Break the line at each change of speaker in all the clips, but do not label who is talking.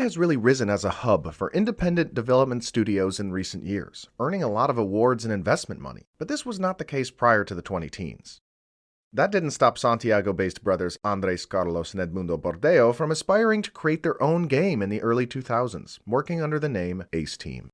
has really risen as a hub for independent development studios in recent years, earning a lot of awards and investment money, but this was not the case prior to the 2010s. That didn't stop Santiago-based brothers Andres Carlos and Edmundo Bordeo from aspiring to create their own game in the early 2000s, working under the name Ace Team.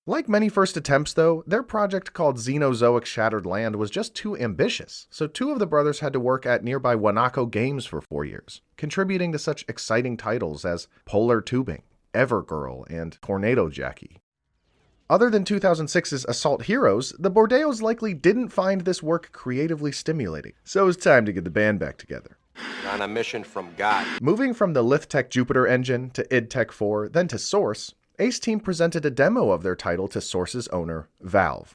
Like many first attempts though, their project called Xenozoic Shattered Land was just too ambitious, so two of the brothers had to work at nearby Wanako Games for 4 years, contributing to such exciting titles as Polar Tubing, Evergirl, and Tornado Jackie. Other than 2006's Assault Heroes, the Bordeos likely didn't find this work creatively stimulating, so it was time to get the band back together.
On a mission from God.
Moving from the Lithtech Jupiter engine to idTech 4, then to Source, Ace Team presented a demo of their title to Source's owner, Valve.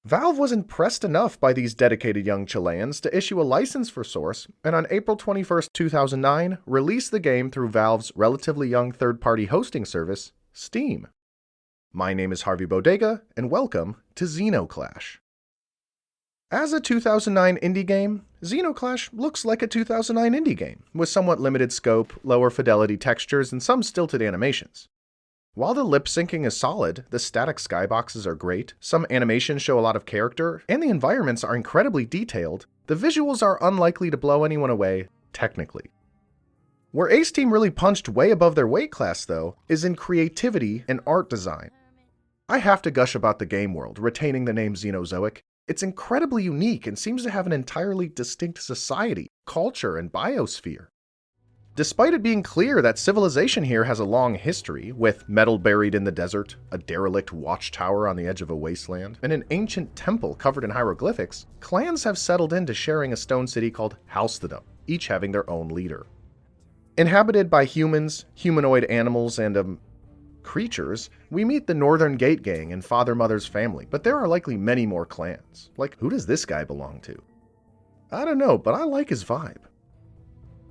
Valve was impressed enough by these dedicated young Chileans to issue a license for Source, and on April 21, 2009, released the game through Valve's relatively young third-party hosting service, Steam. My name is Harvey Bodega, and welcome to Zeno Clash. As a 2009 indie game, Zeno Clash looks like a 2009 indie game, with somewhat limited scope, lower fidelity textures, and some stilted animations. While the lip syncing is solid, the static skyboxes are great, some animations show a lot of character, and the environments are incredibly detailed, the visuals are unlikely to blow anyone away, technically. Where Ace Team really punched way above their weight class, though, is in creativity and art design. I have to gush about the game world, retaining the name Xenozoic. It's incredibly unique and seems to have an entirely distinct society, culture, and biosphere. Despite it being clear that civilization here has a long history, with metal buried in the desert, a derelict watchtower on the edge of a wasteland, and an ancient temple covered in hieroglyphics, clans have settled into sharing a stone city called Halstedum, each having their own leader. Inhabited by humans, humanoid animals, and, creatures, we meet the Northern Gate Gang and Father Mother's family, but there are likely many more clans. Like, who does this guy belong to? I don't know, but I like his vibe.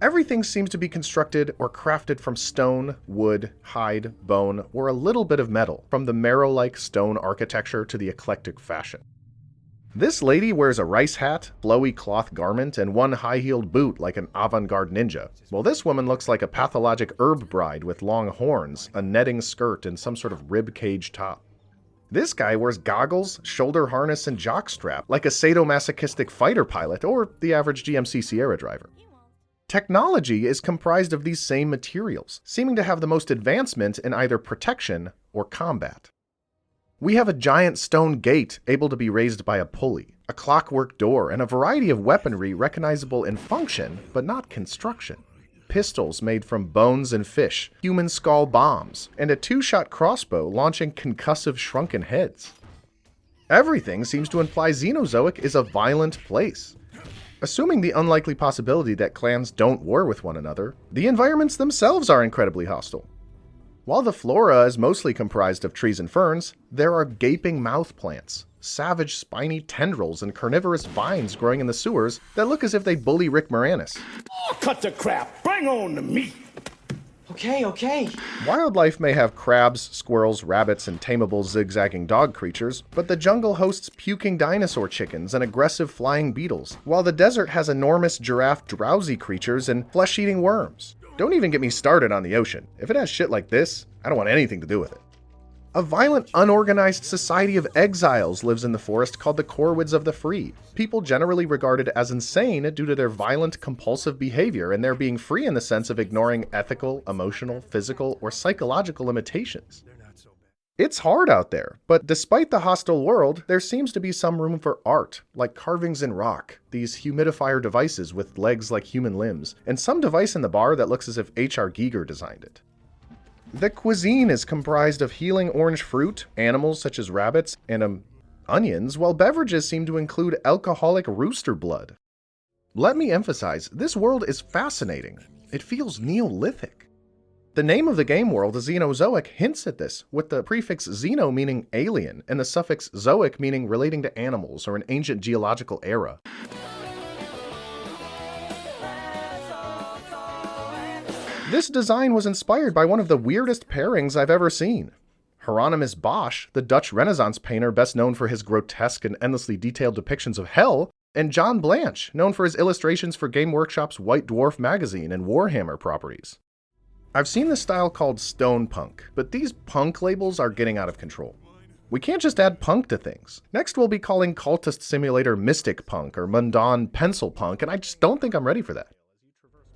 Everything seems to be constructed or crafted from stone, wood, hide, bone, or a little bit of metal, from the marrow-like stone architecture to the eclectic fashion. This lady wears a rice hat, flowy cloth garment, and one high-heeled boot like an avant-garde ninja, while this woman looks like a pathologic herb bride with long horns, a netting skirt, and some sort of rib cage top. This guy wears goggles, shoulder harness, and jockstrap like a sadomasochistic fighter pilot or the average GMC Sierra driver. Technology is comprised of these same materials, seeming to have the most advancement in either protection or combat. We have a giant stone gate able to be raised by a pulley, a clockwork door, and a variety of weaponry recognizable in function but not construction. Pistols made from bones and fish, human skull bombs, and a 2-shot crossbow launching concussive shrunken heads. Everything seems to imply Xenozoic is a violent place. Assuming the unlikely possibility that clans don't war with one another, the environments themselves are incredibly hostile. While the flora is mostly comprised of trees and ferns, there are gaping mouth plants, savage spiny tendrils, and carnivorous vines growing in the sewers that look as if they bully Rick Moranis.
Oh, cut the crap! Bring on the meat!
Okay.
Wildlife may have crabs, squirrels, rabbits, and tameable zigzagging dog creatures, but the jungle hosts puking dinosaur chickens and aggressive flying beetles, while the desert has enormous giraffe drowsy creatures and flesh-eating worms. Don't even get me started on the ocean. If it has shit like this, I don't want anything to do with it. A violent, unorganized society of exiles lives in the forest called the Corwids of the Free. People generally regarded as insane due to their violent, compulsive behavior and their being free in the sense of ignoring ethical, emotional, physical, or psychological limitations. It's hard out there, but despite the hostile world, there seems to be some room for art, like carvings in rock, these humidifier devices with legs like human limbs, and some device in the bar that looks as if H.R. Giger designed it. The cuisine is comprised of healing orange fruit, animals such as rabbits, and onions, while beverages seem to include alcoholic rooster blood. Let me emphasize, this world is fascinating. It feels Neolithic. The name of the game world, Xenozoic, hints at this, with the prefix Xeno meaning alien, and the suffix zoic meaning relating to animals or an ancient geological era. This design was inspired by one of the weirdest pairings I've ever seen. Hieronymus Bosch, the Dutch Renaissance painter best known for his grotesque and endlessly detailed depictions of hell, and John Blanche, known for his illustrations for Game Workshop's White Dwarf magazine and Warhammer properties. I've seen this style called stone punk, but these punk labels are getting out of control. We can't just add punk to things. Next we'll be calling Cultist Simulator Mystic Punk or Mundan Pencil Punk, and I just don't think I'm ready for that.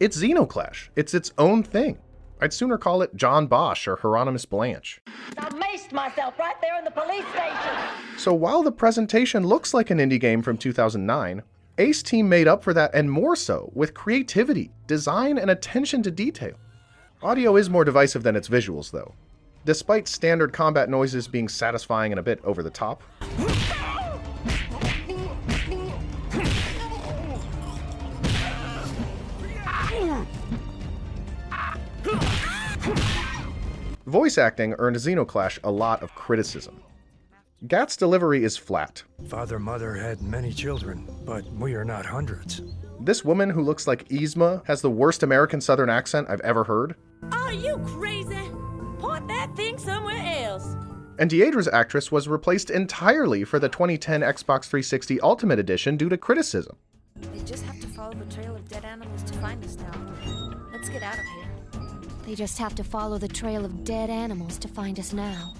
It's Zeno Clash. It's its own thing. I'd sooner call it John Bosch or Hieronymus Blanche.
I maced myself right there in the police station.
So while the presentation looks like an indie game from 2009, Ace Team made up for that and more so with creativity, design, and attention to detail. Audio is more divisive than its visuals though. Despite standard combat noises being satisfying and a bit over the top, voice acting earned Zeno Clash a lot of criticism. Gat's delivery is flat.
Father, mother had many children, but we are not hundreds.
This woman who looks like Yzma has the worst American Southern accent I've ever heard.
Are you crazy? Point that thing somewhere else.
And Deidre's actress was replaced entirely for the 2010 Xbox 360 Ultimate Edition due to criticism.
They just have to follow the trail of dead animals to find us now. Let's get out of here.
They just have to follow the trail of dead animals to find us now.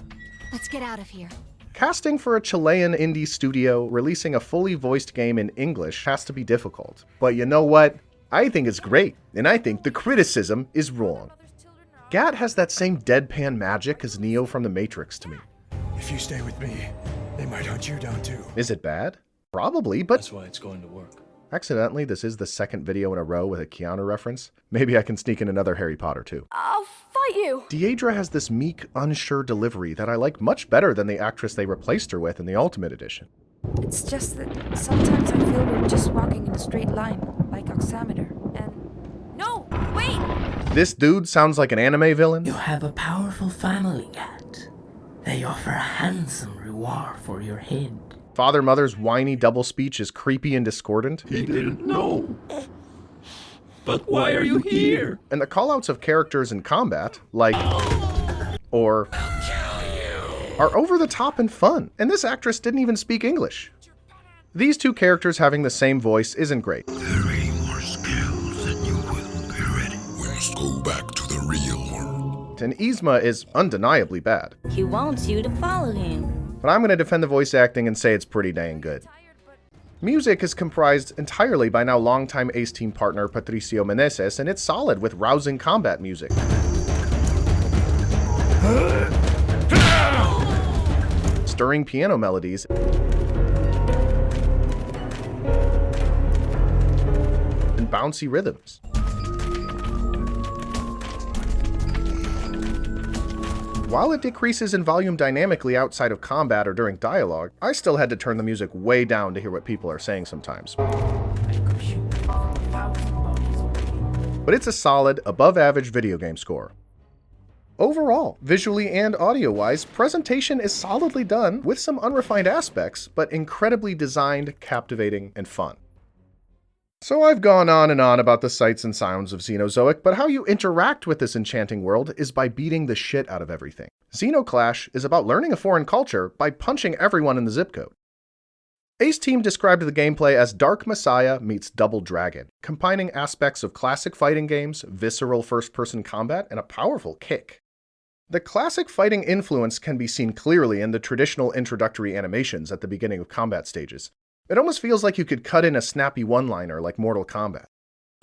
Let's get out of here.
Casting for a Chilean indie studio releasing a fully voiced game in English has to be difficult. But you know what? I think it's great, and I think the criticism is wrong. Gat has that same deadpan magic as Neo from The Matrix to me.
If you stay with me, they might hunt you down too.
Is it bad? Probably, but
that's why it's going to work.
Accidentally, this is the second video in a row with a Keanu reference. Maybe I can sneak in another Harry Potter too.
I'll fight you!
Deidre has this meek, unsure delivery that I like much better than the actress they replaced her with in the Ultimate Edition.
It's just that sometimes I feel we're just walking in a straight line, like Oximeter, and...
No, wait!
This dude sounds like an anime villain.
You have a powerful family, Gat. They offer a handsome reward for your head.
Father Mother's whiny double speech is creepy and discordant.
He didn't know. But why are you here?
And the callouts of characters in combat, like, or, are over the top and fun, and this actress didn't even speak English. These two characters having the same voice isn't great.
There are any more skills and you will be ready. We must go back to the real world.
And Yzma is undeniably bad.
He wants you to follow him.
But I'm going to defend the voice acting and say it's pretty dang good. Music is comprised entirely by now longtime Ace Team partner Patricio Meneses, and it's solid with rousing combat music. Stirring piano melodies, and bouncy rhythms. While it decreases in volume dynamically outside of combat or during dialogue, I still had to turn the music way down to hear what people are saying sometimes. But it's a solid, above-average video game score. Overall, visually and audio-wise, presentation is solidly done with some unrefined aspects, but incredibly designed, captivating, and fun. So I've gone on and on about the sights and sounds of Xenozoic, but how you interact with this enchanting world is by beating the shit out of everything. Zeno Clash is about learning a foreign culture by punching everyone in the zip code. Ace Team described the gameplay as Dark Messiah meets Double Dragon, combining aspects of classic fighting games, visceral first-person combat, and a powerful kick. The classic fighting influence can be seen clearly in the traditional introductory animations at the beginning of combat stages. It almost feels like you could cut in a snappy one-liner like Mortal Kombat.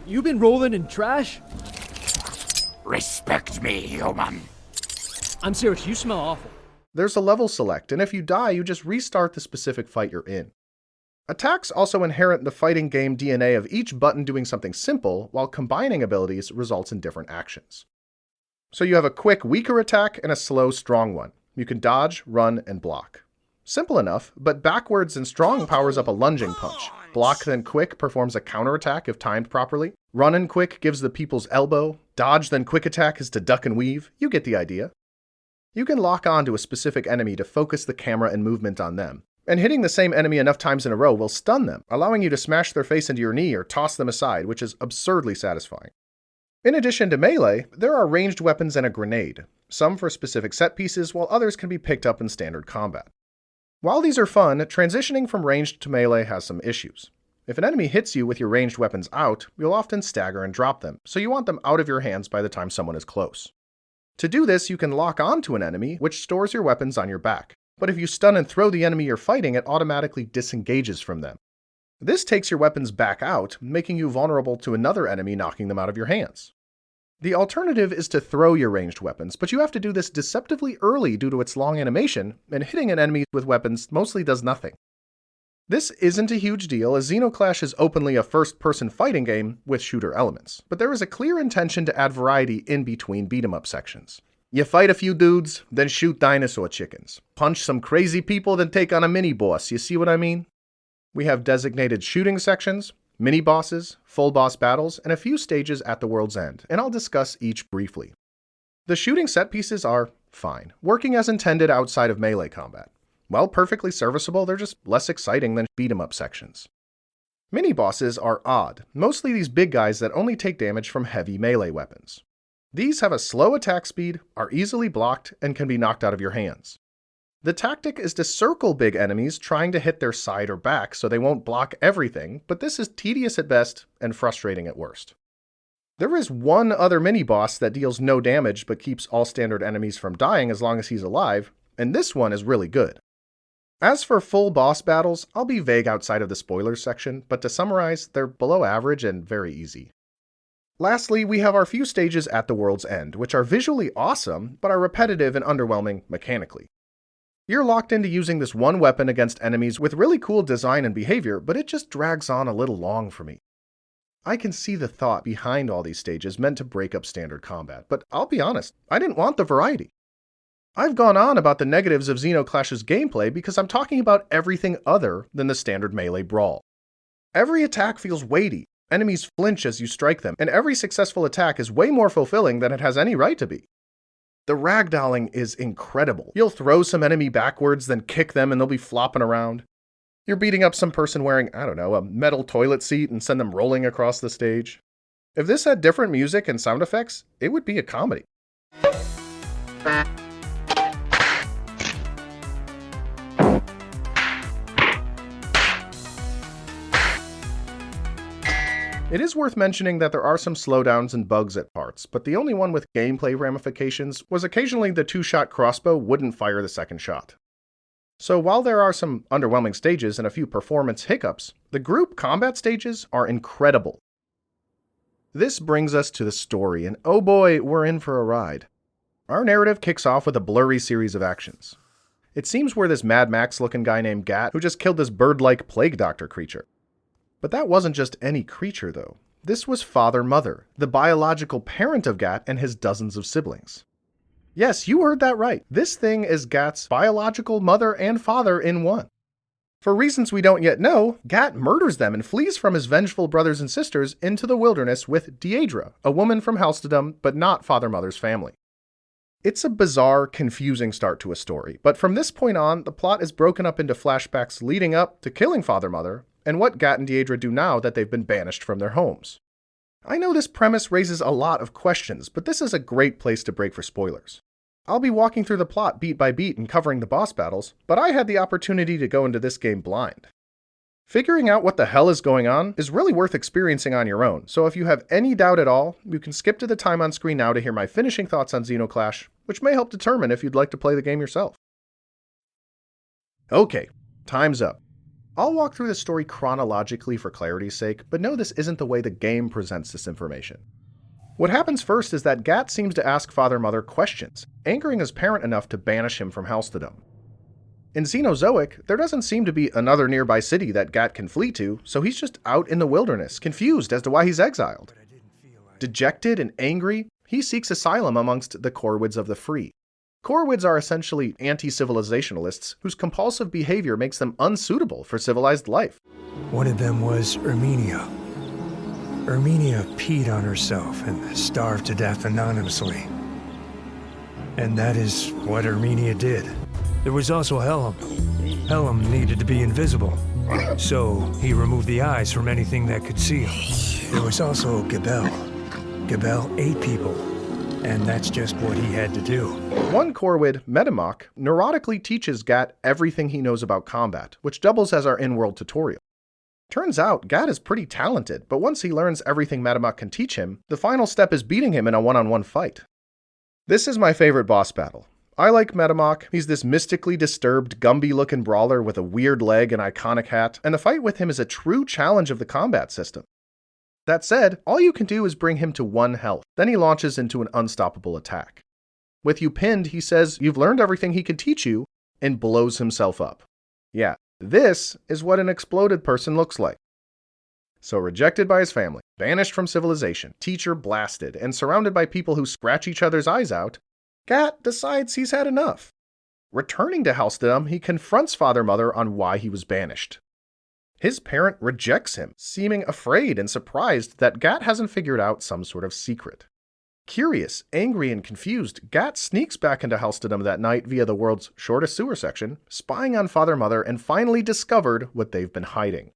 You been rolling in trash?
Respect me, human.
I'm serious, you smell awful.
There's a level select, and if you die, you just restart the specific fight you're in. Attacks also inherit the fighting game DNA of each button doing something simple, while combining abilities results in different actions. So you have a quick, weaker attack and a slow, strong one. You can dodge, run, and block. Simple enough, but backwards and strong powers up a lunging punch. Block then quick performs a counterattack if timed properly. Run and quick gives the people's elbow. Dodge then quick attack is to duck and weave. You get the idea. You can lock on to a specific enemy to focus the camera and movement on them. And hitting the same enemy enough times in a row will stun them, allowing you to smash their face into your knee or toss them aside, which is absurdly satisfying. In addition to melee, there are ranged weapons and a grenade, some for specific set pieces while others can be picked up in standard combat. While these are fun, transitioning from ranged to melee has some issues. If an enemy hits you with your ranged weapons out, you'll often stagger and drop them, so you want them out of your hands by the time someone is close. To do this, you can lock onto an enemy, which stores your weapons on your back. But if you stun and throw the enemy you're fighting, it automatically disengages from them. This takes your weapons back out, making you vulnerable to another enemy knocking them out of your hands. The alternative is to throw your ranged weapons, but you have to do this deceptively early due to its long animation, and hitting an enemy with weapons mostly does nothing. This isn't a huge deal, as Zeno Clash is openly a first-person fighting game with shooter elements, but there is a clear intention to add variety in between beat-em-up sections. You fight a few dudes, then shoot dinosaur chickens. Punch some crazy people, then take on a mini-boss, you see what I mean? We have designated shooting sections, mini-bosses, full boss battles, and a few stages at the world's end, and I'll discuss each briefly. The shooting set pieces are fine, working as intended outside of melee combat. While perfectly serviceable, they're just less exciting than beat-em-up sections. Mini-bosses are odd, mostly these big guys that only take damage from heavy melee weapons. These have a slow attack speed, are easily blocked, and can be knocked out of your hands. The tactic is to circle big enemies trying to hit their side or back so they won't block everything, but this is tedious at best and frustrating at worst. There is one other mini-boss that deals no damage but keeps all standard enemies from dying as long as he's alive, and this one is really good. As for full boss battles, I'll be vague outside of the spoilers section, but to summarize, they're below average and very easy. Lastly, we have our few stages at the world's end, which are visually awesome, but are repetitive and underwhelming mechanically. You're locked into using this one weapon against enemies with really cool design and behavior, but it just drags on a little long for me. I can see the thought behind all these stages meant to break up standard combat, but I'll be honest, I didn't want the variety. I've gone on about the negatives of Zeno Clash's gameplay because I'm talking about everything other than the standard melee brawl. Every attack feels weighty, enemies flinch as you strike them, and every successful attack is way more fulfilling than it has any right to be. The ragdolling is incredible. You'll throw some enemy backwards, then kick them and they'll be flopping around. You're beating up some person wearing, a metal toilet seat and send them rolling across the stage. If this had different music and sound effects, it would be a comedy. It is worth mentioning that there are some slowdowns and bugs at parts, but the only one with gameplay ramifications was occasionally the two-shot crossbow wouldn't fire the second shot. So while there are some underwhelming stages and a few performance hiccups, the group combat stages are incredible. This brings us to the story, and oh boy, we're in for a ride. Our narrative kicks off with a blurry series of actions. It seems we're this Mad Max-looking guy named Gat who just killed this bird-like plague doctor creature. But that wasn't just any creature, though. This was Father-Mother, the biological parent of Gat and his dozens of siblings. Yes, you heard that right. This thing is Gat's biological mother and father in one. For reasons we don't yet know, Gat murders them and flees from his vengeful brothers and sisters into the wilderness with Deidre, a woman from Halstedom, but not Father-Mother's family. It's a bizarre, confusing start to a story, but from this point on, the plot is broken up into flashbacks leading up to killing Father-Mother, and what Gat and Deidre do now that they've been banished from their homes. I know this premise raises a lot of questions, but this is a great place to break for spoilers. I'll be walking through the plot beat by beat and covering the boss battles, but I had the opportunity to go into this game blind. Figuring out what the hell is going on is really worth experiencing on your own, so if you have any doubt at all, you can skip to the time on screen now to hear my finishing thoughts on Zeno Clash, which may help determine if you'd like to play the game yourself. Okay, time's up. I'll walk through the story chronologically for clarity's sake, but no, this isn't the way the game presents this information. What happens first is that Gat seems to ask Father-Mother questions, angering his parent enough to banish him from Halstedom. In Xenozoic, there doesn't seem to be another nearby city that Gat can flee to, so he's just out in the wilderness, confused as to why he's exiled. Dejected and angry, he seeks asylum amongst the Corwids of the Free. Corwids are essentially anti-civilizationalists whose compulsive behavior makes them unsuitable for civilized life.
One of them was Erminia. Erminia peed on herself and starved to death anonymously. And that is what Erminia did. There was also Helm. Helm needed to be invisible, so he removed the eyes from anything that could see him. There was also Gabel. Gabel ate people, and that's just what he had to do.
One Corwid, Metamok, neurotically teaches Gat everything he knows about combat, which doubles as our in-world tutorial. Turns out, Gat is pretty talented, but once he learns everything Metamok can teach him, the final step is beating him in a one-on-one fight. This is my favorite boss battle. I like Metamok. He's this mystically disturbed, Gumby-looking brawler with a weird leg and iconic hat, and the fight with him is a true challenge of the combat system. That said, all you can do is bring him to 1 health, then he launches into an unstoppable attack. With you pinned, he says you've learned everything he can teach you, and blows himself up. Yeah, this is what an exploded person looks like. So rejected by his family, banished from civilization, teacher blasted, and surrounded by people who scratch each other's eyes out, Gat decides he's had enough. Returning to Helstedom, he confronts Father-Mother on why he was banished. His parent rejects him, seeming afraid and surprised that Gat hasn't figured out some sort of secret. Curious, angry, and confused, Gat sneaks back into Helstedom that night via the world's shortest sewer section, spying on Father-Mother, and finally discovered what they've been hiding.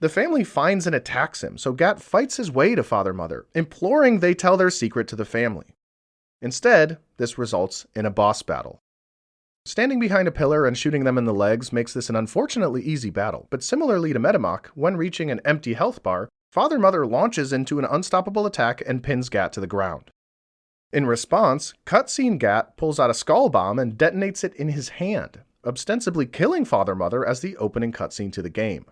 The family finds and attacks him, so Gat fights his way to Father-Mother, imploring they tell their secret to the family. Instead, this results in a boss battle. Standing behind a pillar and shooting them in the legs makes this an unfortunately easy battle, but similarly to Metamok, when reaching an empty health bar, Father-Mother launches into an unstoppable attack and pins Gat to the ground. In response, cutscene Gat pulls out a skull bomb and detonates it in his hand, ostensibly killing Father-Mother as the opening cutscene to the game.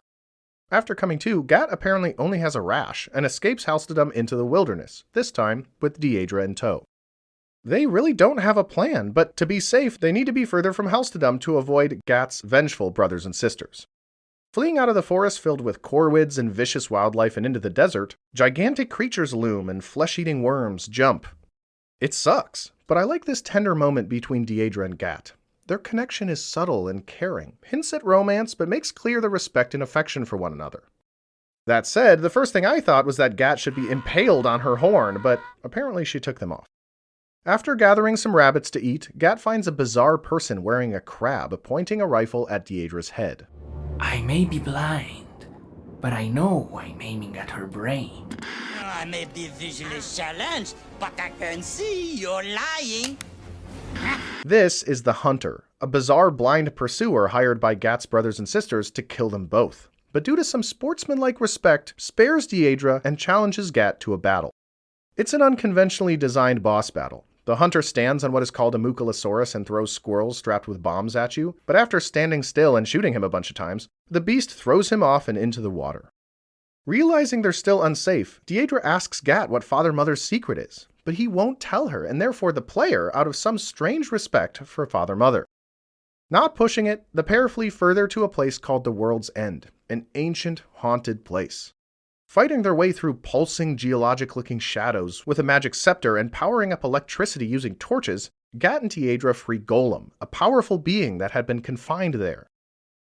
After coming to, Gat apparently only has a rash and escapes Helstedom into the wilderness, this time with Deidre in tow. They really don't have a plan, but to be safe, they need to be further from Helstedom to avoid Gat's vengeful brothers and sisters. Fleeing out of the forest filled with corvids and vicious wildlife and into the desert, gigantic creatures loom and flesh-eating worms jump. It sucks, but I like this tender moment between Deidre and Gat. Their connection is subtle and caring, hints at romance, but makes clear the respect and affection for one another. That said, the first thing I thought was that Gat should be impaled on her horn, but apparently she took them off. After gathering some rabbits to eat, Gat finds a bizarre person wearing a crab pointing a rifle at Deidre's head.
I may be blind, but I know I'm aiming at her brain.
I may be visually challenged, but I can see you're lying.
This is the Hunter, a bizarre blind pursuer hired by Gat's brothers and sisters to kill them both, but due to some sportsmanlike respect, spares Deidre and challenges Gat to a battle. It's an unconventionally designed boss battle. The Hunter stands on what is called a Mucolosaurus and throws squirrels strapped with bombs at you, but after standing still and shooting him a bunch of times, the beast throws him off and into the water. Realizing they're still unsafe, Deidre asks Gat what Father-Mother's secret is, but he won't tell her, and therefore the player out of some strange respect for Father-Mother. Not pushing it, the pair flee further to a place called the World's End, an ancient, haunted place. Fighting their way through pulsing, geologic-looking shadows with a magic scepter and powering up electricity using torches, Gat and Deidre free Golem, a powerful being that had been confined there.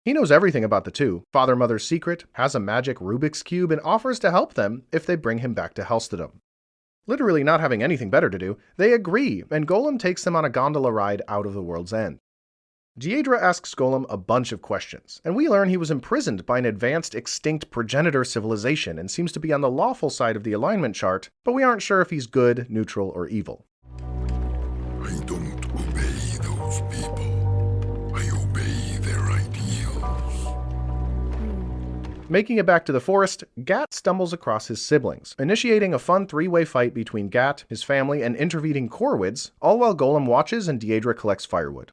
He knows everything about the two, Father-Mother's secret, has a magic Rubik's Cube, and offers to help them if they bring him back to Helstedom. Literally not having anything better to do, they agree, and Golem takes them on a gondola ride out of the World's End. Deidre asks Golem a bunch of questions, and we learn he was imprisoned by an advanced, extinct progenitor civilization and seems to be on the lawful side of the alignment chart, but we aren't sure if he's good, neutral, or evil.
I don't obey those people. I obey their ideals.
Making it back to the forest, Gat stumbles across his siblings, initiating a fun three-way fight between Gat, his family, and intervening corvids, all while Golem watches and Deidre collects firewood.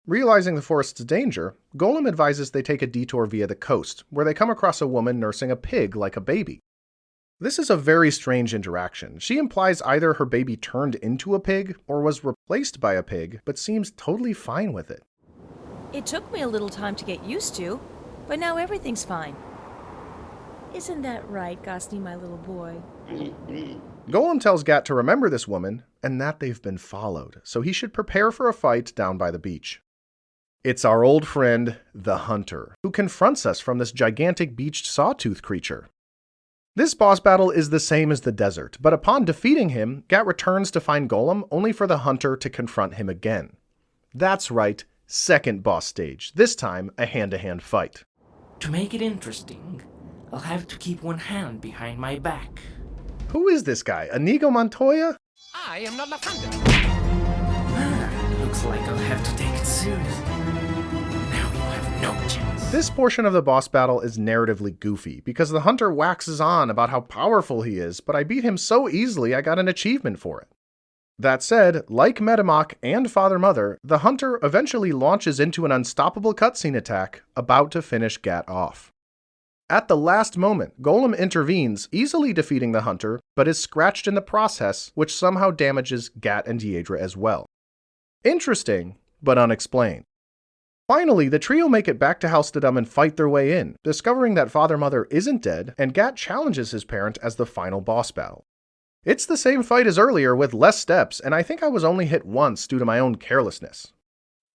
Realizing the forest's danger, Golem advises they take a detour via the coast, where they come across a woman nursing a pig like a baby. This is a very strange interaction. She implies either her baby turned into a pig or was replaced by a pig, but seems totally fine with it.
It took me a little time to get used to, but now everything's fine. Isn't that right, Gosney, my little boy?
Golem tells Gat to remember this woman, and that they've been followed, so he should prepare for a fight down by the beach. It's our old friend, the Hunter, who confronts us from this gigantic beached sawtooth creature. This boss battle is the same as the desert, but upon defeating him, Gat returns to find Golem only for the Hunter to confront him again. That's right, second boss stage, this time a hand-to-hand fight.
To make it interesting, I'll have to keep one hand behind my back.
Who is this guy, Inigo Montoya?
I am not offended.
Looks like I'll have to take it seriously. Now you have no chance.
This portion of the boss battle is narratively goofy, because the hunter waxes on about how powerful he is, but I beat him so easily I got an achievement for it. That said, like Metamok and Father Mother, the hunter eventually launches into an unstoppable cutscene attack, about to finish Gat off. At the last moment, Golem intervenes, easily defeating the hunter, but is scratched in the process, which somehow damages Gat and Deidre as well. Interesting, but unexplained. Finally, the trio make it back to Halstedum and fight their way in, discovering that Father Mother isn't dead, and Gat challenges his parent as the final boss battle. It's the same fight as earlier with less steps, and I think I was only hit once due to my own carelessness.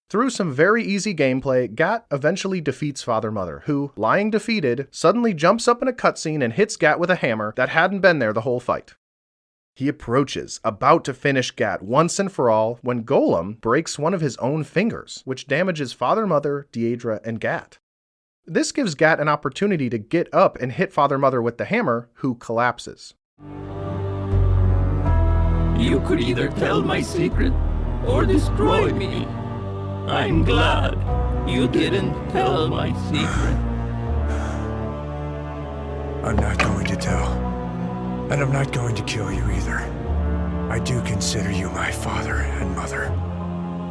Through some very easy gameplay, Gat eventually defeats Father Mother, who, lying defeated, suddenly jumps up in a cutscene and hits Gat with a hammer that hadn't been there the whole fight. He approaches, about to finish Gat once and for all, when Golem breaks one of his own fingers, which damages Father Mother, Deidre, and Gat. This gives Gat an opportunity to get up and hit Father Mother with the hammer, who collapses.
You could either tell my secret or destroy me. I'm glad you didn't tell my secret.
I'm not going to tell. And I'm not going to kill you either. I do consider you my father and mother.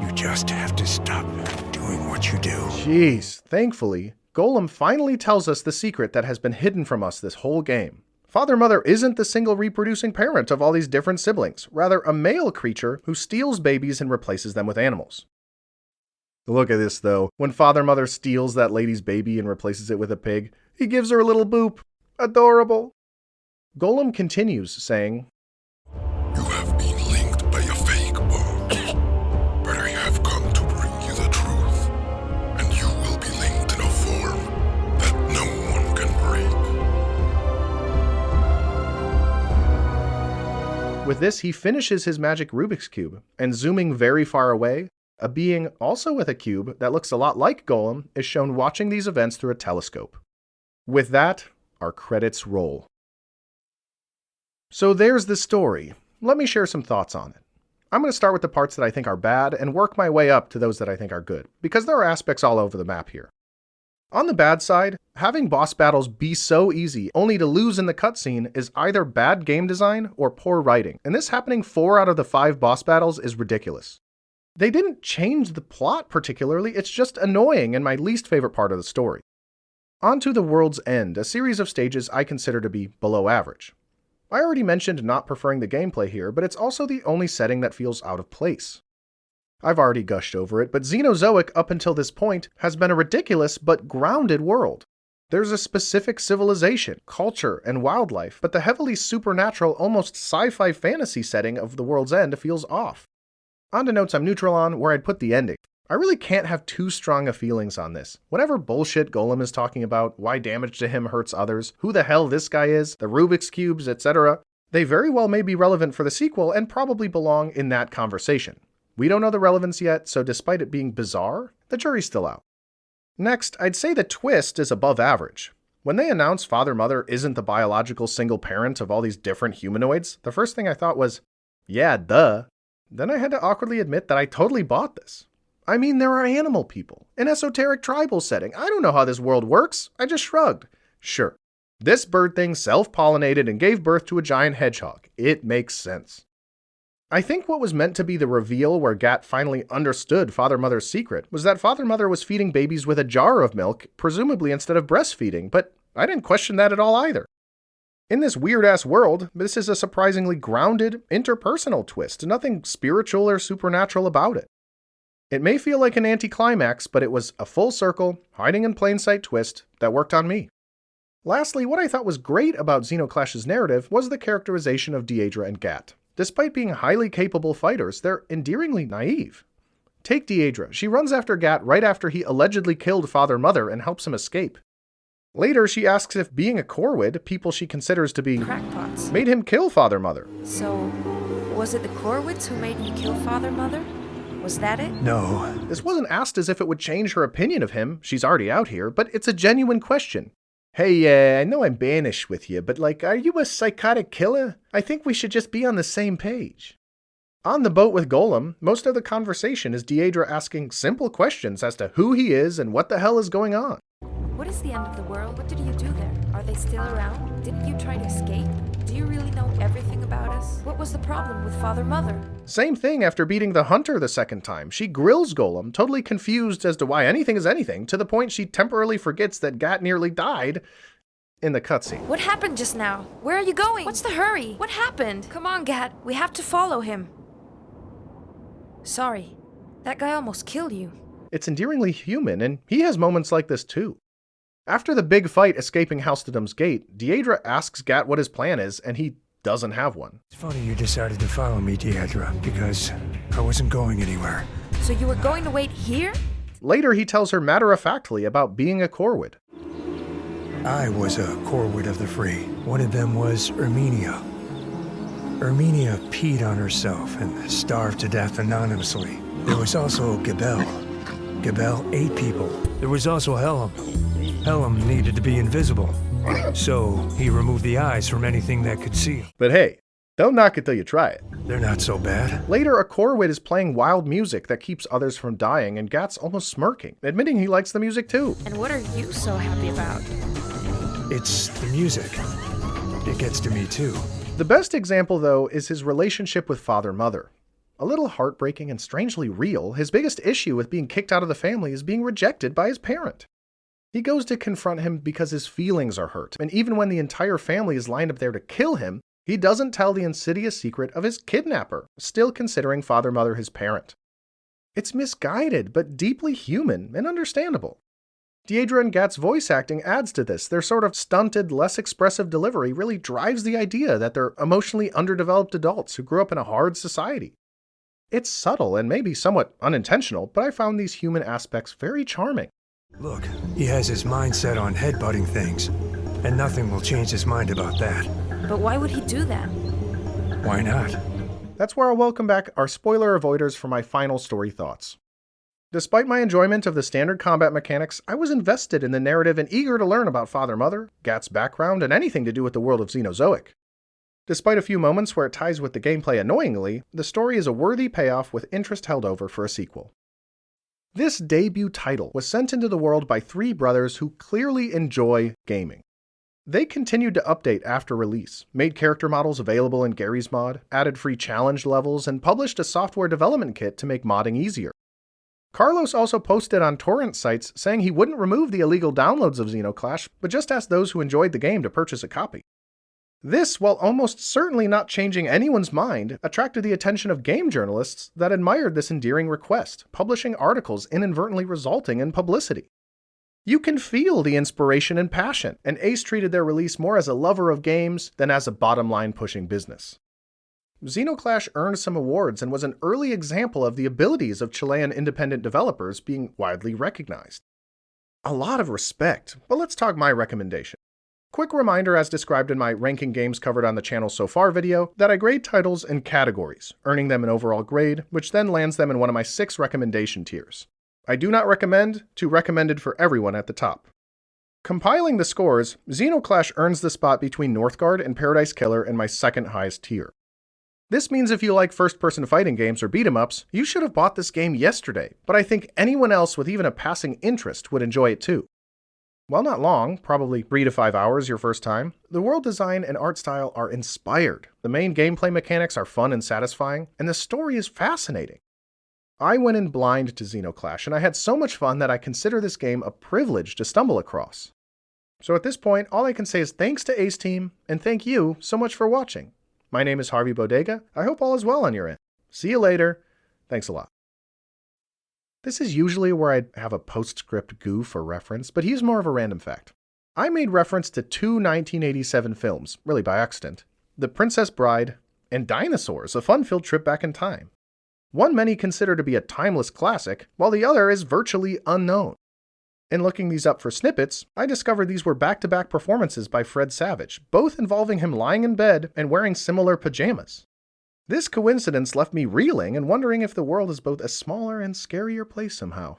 You just have to stop doing what you do.
Jeez, thankfully, Golem finally tells us the secret that has been hidden from us this whole game. Father Mother isn't the single reproducing parent of all these different siblings, rather a male creature who steals babies and replaces them with animals. Look at this though, when Father Mother steals that lady's baby and replaces it with a pig, he gives her a little boop. Adorable. Golem continues, saying,
You have been linked by a fake bond, but I have come to bring you the truth, and you will be linked in a form that no one can break.
With this, he finishes his magic Rubik's Cube, and zooming very far away, a being also with a cube that looks a lot like Golem is shown watching these events through a telescope. With that, our credits roll. So there's the story. Let me share some thoughts on it. I'm going to start with the parts that I think are bad and work my way up to those that I think are good, because there are aspects all over the map here. On the bad side, having boss battles be so easy only to lose in the cutscene is either bad game design or poor writing, and this happening 4 out of the 5 boss battles is ridiculous. They didn't change the plot particularly, it's just annoying and my least favorite part of the story. On to the World's End, a series of stages I consider to be below average. I already mentioned not preferring the gameplay here, but it's also the only setting that feels out of place. I've already gushed over it, but Xenozoic up until this point has been a ridiculous but grounded world. There's a specific civilization, culture, and wildlife, but the heavily supernatural, almost sci-fi fantasy setting of the World's End feels off. On to notes I'm neutral on, where I'd put the ending. I really can't have too strong of feelings on this. Whatever bullshit Golem is talking about, why damage to him hurts others, who the hell this guy is, the Rubik's Cubes, etc., they very well may be relevant for the sequel and probably belong in that conversation. We don't know the relevance yet, so despite it being bizarre, the jury's still out. Next, I'd say the twist is above average. When they announced Father Mother isn't the biological single parent of all these different humanoids, the first thing I thought was, yeah, duh. Then I had to awkwardly admit that I totally bought this. I mean, there are animal people, an esoteric tribal setting. I don't know how this world works. I just shrugged. Sure. This bird thing self-pollinated and gave birth to a giant hedgehog. It makes sense. I think what was meant to be the reveal where Gat finally understood Father Mother's secret was that Father Mother was feeding babies with a jar of milk, presumably instead of breastfeeding, but I didn't question that at all either. In this weird-ass world, this is a surprisingly grounded, interpersonal twist, nothing spiritual or supernatural about it. It may feel like an anticlimax, but it was a full circle, hiding in plain sight twist that worked on me. Lastly, what I thought was great about Zeno Clash's narrative was the characterization of Deidre and Gat. Despite being highly capable fighters, they're endearingly naive. Take Deidre. She runs after Gat right after he allegedly killed Father Mother and helps him escape. Later, she asks if being a Corwid, people she considers to be
crackpots,
made him kill Father Mother.
So, was it the Corwids who made him kill Father Mother? Was that it?
No.
This wasn't asked as if it would change her opinion of him. She's already out here, but it's a genuine question. Hey, I know I'm banished with you, but are you a psychotic killer? I think we should just be on the same page. On the boat with Golem, most of the conversation is Deidre asking simple questions as to who he is and what the hell is going on.
What is the end of the world? What did you do there? Are they still around? Didn't you try to escape? Do you really know everything about us? What was the problem with Father Mother?
Same thing after beating the Hunter the second time. She grills Golem, totally confused as to why anything is anything, to the point she temporarily forgets that Gat nearly died in the cutscene.
What happened just now? Where are you going? What's the hurry? What happened? Come on, Gat. We have to follow him. Sorry. That guy almost killed you.
It's endearingly human, and he has moments like this too. After the big fight escaping Halsteadum's gate, Deidre asks Gat what his plan is, and he doesn't have one.
It's funny you decided to follow me, Deidre, because I wasn't going anywhere.
So you were going to wait here?
Later, he tells her matter-of-factly about being a Corwood.
I was a Corwood of the Free. One of them was Erminia. Erminia peed on herself and starved to death anonymously. There was also Gabel. Gabel ate people. There was also Helm. Helm needed to be invisible, so he removed the eyes from anything that could see him.
But hey, don't knock it till you try it.
They're not so bad.
Later, a Corwood is playing wild music that keeps others from dying, and Gat's almost smirking, admitting he likes the music too.
And what are you so happy about?
It's the music. It gets to me too.
The best example, though, is his relationship with Father Mother. A little heartbreaking and strangely real, his biggest issue with being kicked out of the family is being rejected by his parent. He goes to confront him because his feelings are hurt, and even when the entire family is lined up there to kill him, he doesn't tell the insidious secret of his kidnapper, still considering Father Mother his parent. It's misguided, but deeply human and understandable. Deidre and Gat's voice acting adds to this. Their sort of stunted, less expressive delivery really drives the idea that they're emotionally underdeveloped adults who grew up in a hard society. It's subtle and maybe somewhat unintentional, but I found these human aspects very charming.
Look, he has his mind set on headbutting things, and nothing will change his mind about that.
But why would he do that?
Why not?
That's where I'll welcome back our spoiler avoiders for my final story thoughts. Despite my enjoyment of the standard combat mechanics, I was invested in the narrative and eager to learn about Father Mother, Gat's background, and anything to do with the world of Xenozoic. Despite a few moments where it ties with the gameplay annoyingly, the story is a worthy payoff with interest held over for a sequel. This debut title was sent into the world by three brothers who clearly enjoy gaming. They continued to update after release, made character models available in Gary's mod, added free challenge levels, and published a software development kit to make modding easier. Carlos also posted on torrent sites saying he wouldn't remove the illegal downloads of Zeno Clash, but just asked those who enjoyed the game to purchase a copy. This, while almost certainly not changing anyone's mind, attracted the attention of game journalists that admired this endearing request, publishing articles inadvertently resulting in publicity. You can feel the inspiration and passion, and Ace treated their release more as a lover of games than as a bottom-line pushing business. Zeno Clash earned some awards and was an early example of the abilities of Chilean independent developers being widely recognized. A lot of respect, but let's talk my recommendation. Quick reminder, as described in my Ranking Games Covered on the Channel So Far video, that I grade titles in categories, earning them an overall grade, which then lands them in one of my 6 recommendation tiers. I do not recommend to recommended for everyone at the top. Compiling the scores, Zeno Clash earns the spot between Northgard and Paradise Killer in my second highest tier. This means if you like first-person fighting games or beat-em-ups, you should have bought this game yesterday, but I think anyone else with even a passing interest would enjoy it too. While not long, probably 3 to 5 hours your first time, the world design and art style are inspired, the main gameplay mechanics are fun and satisfying, and the story is fascinating. I went in blind to Zeno Clash, and I had so much fun that I consider this game a privilege to stumble across. So at this point, all I can say is thanks to Ace Team, and thank you so much for watching. My name is Harvey Bodega. I hope all is well on your end. See you later. Thanks a lot. This is usually where I'd have a postscript goof or reference, but here's more of a random fact. I made reference to 2 1987 films, really by accident, The Princess Bride and Dinosaurs, a fun-filled trip back in time. One many consider to be a timeless classic, while the other is virtually unknown. In looking these up for snippets, I discovered these were back-to-back performances by Fred Savage, both involving him lying in bed and wearing similar pajamas. This coincidence left me reeling and wondering if the world is both a smaller and scarier place somehow.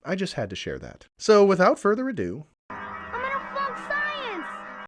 I just had to share that. So without further ado,